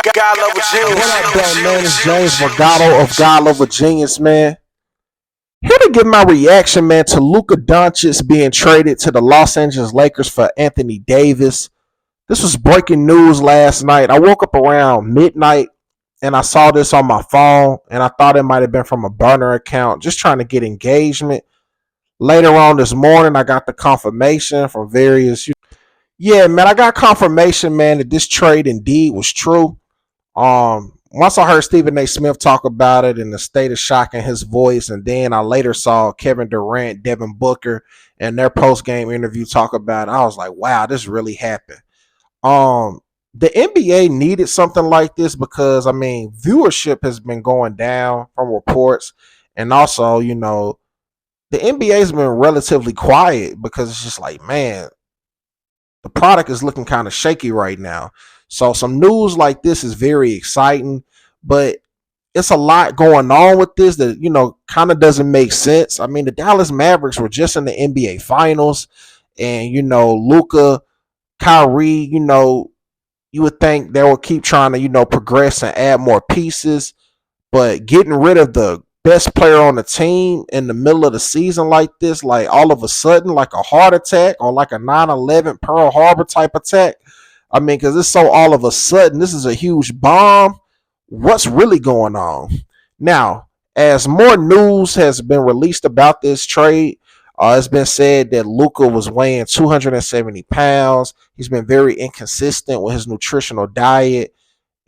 God level genius. What up, though, man? It's James Morgado of God Level Genius, man. Here to give my reaction, man, to Luka Doncic being traded to the Los Angeles Lakers for Anthony Davis. This was breaking news last night. I woke up around midnight and I saw this on my phone, and I thought it might have been from a burner account, just trying to get engagement. Later on this morning, I got the confirmation from various. Yeah, man, I got confirmation, man, that this trade indeed was true. Once I heard Stephen A. Smith talk about it in the state of shock in his voice, and then I later saw Kevin Durant, Devin Booker, and their post game interview talk about it, I was like, wow, this really happened. Um, the NBA needed something like this because I mean, viewership has been going down from reports, and also, the NBA has been relatively quiet because it's just like, man, the product is looking kind of shaky right now. So some news like this is very exciting, but it's a lot going on with this that kind of doesn't make sense. I mean, the Dallas Mavericks were just in the NBA Finals, and Luka, Kyrie, you would think they will keep trying to progress and add more pieces, but getting rid of the best player on the team in the middle of the season like this, like all of a sudden, like a heart attack or like a 9/11 Pearl Harbor type attack. I mean, because it's so all of a sudden, this is a huge bomb. What's really going on? Now, as more news has been released about this trade, it's been said that Luka was weighing 270 pounds. He's been very inconsistent with his nutritional diet.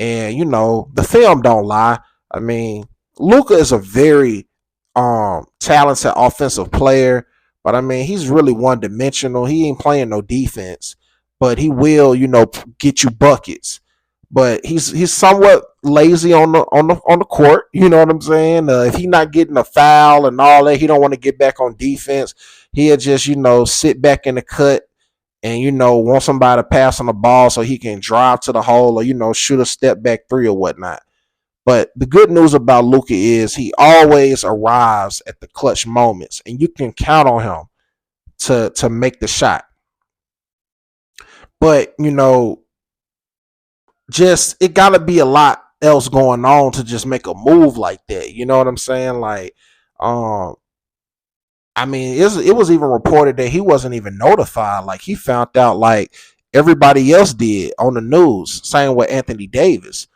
And the film don't lie. I mean, Luka is a very talented offensive player, but I mean he's really one dimensional. He ain't playing no defense, but he will get you buckets. But he's somewhat lazy on the court. You know what I'm saying? If he not getting a foul and all that, he don't want to get back on defense. He'll just sit back in the cut and want somebody to pass on the ball so he can drive to the hole or shoot a step back three or whatnot. But the good news about Luka is he always arrives at the clutch moments, and you can count on him to make the shot. But just it got to be a lot else going on to just make a move like that. You know what I'm saying? Like, I mean, it was even reported that he wasn't even notified. Like he found out like everybody else did on the news. Same with Anthony Davis.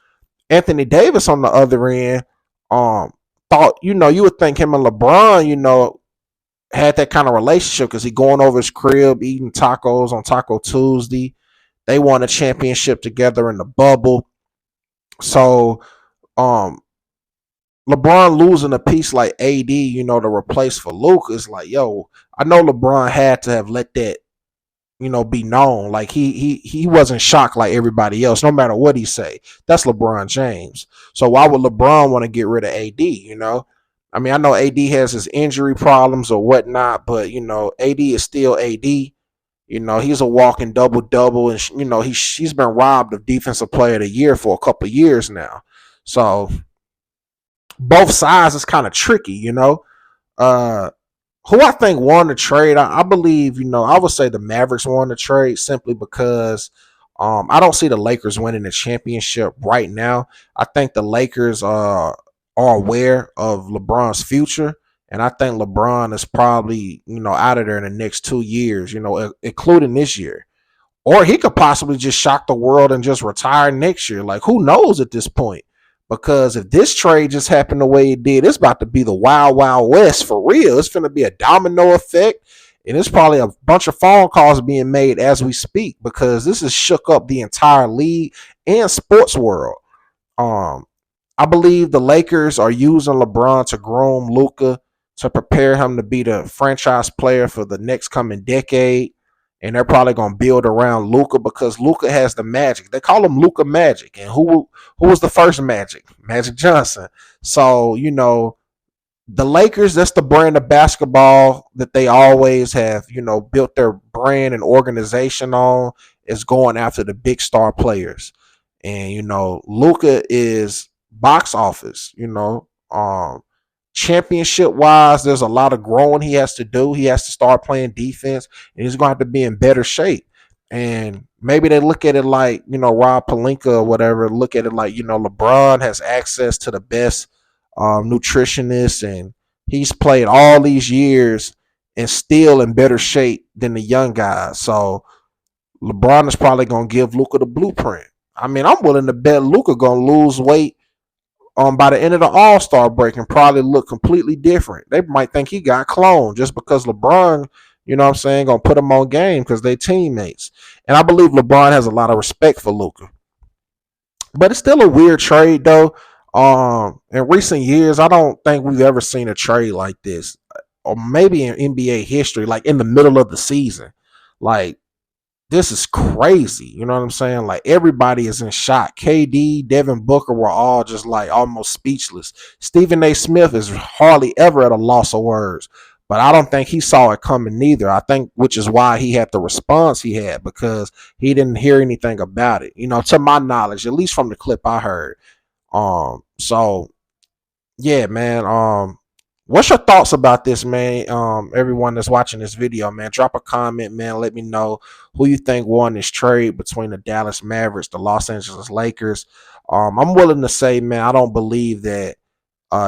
Anthony Davis on the other end, thought you would think him and LeBron, had that kind of relationship because he going over his crib eating tacos on Taco Tuesday. They won a championship together in the bubble. So, um, LeBron losing a piece like AD, to replace for Luka is like, yo, I know LeBron had to have let that, be known. Like he wasn't shocked like everybody else, no matter what he say. That's LeBron James. So why would LeBron want to get rid of AD? I mean, I know AD has his injury problems or whatnot, but AD is still AD. He's a walking double double, and he's been robbed of Defensive Player of the Year for a couple of years now. So both sides is kind of tricky, Uh, who I think won the trade, I believe, I would say the Mavericks won the trade simply because I don't see the Lakers winning the championship right now. I think the Lakers are aware of LeBron's future, and I think LeBron is probably, out of there in the next 2 years, including this year. Or he could possibly just shock the world and just retire next year. Like, who knows at this point? Because if this trade just happened the way it did, it's about to be the wild, wild west for real. It's going to be a domino effect. And it's probably a bunch of phone calls being made as we speak because this has shook up the entire league and sports world. Um, I believe the Lakers are using LeBron to groom Luka to prepare him to be the franchise player for the next coming decade. And they're probably gonna build around Luka because Luka has the magic. They call him Luka Magic. And who was the first Magic? Magic Johnson. So, the Lakers, that's the brand of basketball that they always have, built their brand and organization on, is going after the big star players. And, Luka is box office, championship wise, there's a lot of growing he has to do. He has to start playing defense, and he's going to have to be in better shape. And maybe they look at it like, Rob Pelinka or whatever, look at it like, LeBron has access to the best nutritionist, and he's played all these years and still in better shape than the young guys. So LeBron is probably gonna give Luka the blueprint. I mean, I'm willing to bet Luka gonna lose weight by the end of the All-Star break and probably look completely different. They might think he got cloned just because LeBron, gonna put him on game because they teammates. And I believe LeBron has a lot of respect for Luka. But it's still a weird trade though. In recent years, I don't think we've ever seen a trade like this. Or maybe in NBA history, like in the middle of the season. Like, this is crazy. You know what I'm saying? Like, everybody is in shock. KD, Devin Booker were all just like almost speechless. Stephen A. Smith is hardly ever at a loss of words. But I don't think he saw it coming neither. I think, which is why he had the response he had, because he didn't hear anything about it. To my knowledge, at least from the clip I heard. So yeah, man. What's your thoughts about this, man? Everyone that's watching this video, man, drop a comment, man. Let me know who you think won this trade between the Dallas Mavericks, the Los Angeles Lakers. I'm willing to say, man, I don't believe that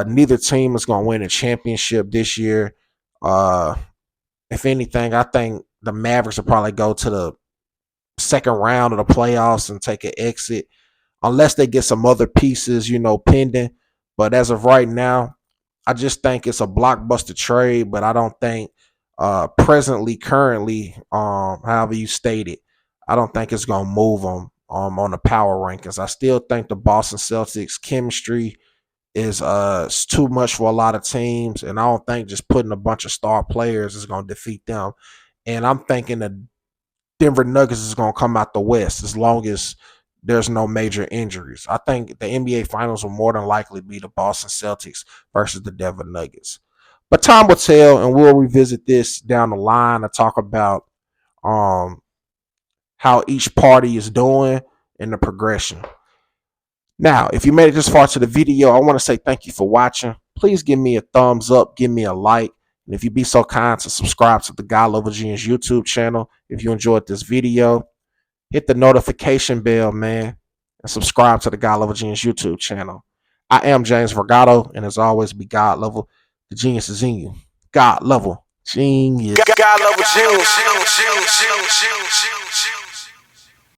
neither team is going to win a championship this year. If anything, I think the Mavericks will probably go to the second round of the playoffs and take an exit, unless they get some other pieces, pending. But as of right now, I just think it's a blockbuster trade, but I don't think currently, however you stated, I don't think it's gonna move them on the power rankings. I still think the Boston Celtics chemistry is too much for a lot of teams, and I don't think just putting a bunch of star players is gonna defeat them. And I'm thinking the Denver Nuggets is gonna come out the West as long as there's no major injuries. I think the NBA Finals will more than likely be the Boston Celtics versus the Denver Nuggets. But time will tell, and we'll revisit this down the line to talk about um, how each party is doing and the progression. Now, if you made it this far to the video, I want to say thank you for watching. Please give me a thumbs up, give me a like, and if you'd be so kind to subscribe to the God Level Genius YouTube channel if you enjoyed this video. Hit the notification bell, man, and subscribe to the God Level Genius YouTube channel. I am James Vergato, and as always, be God level. The genius is in you. God level genius. God level genius.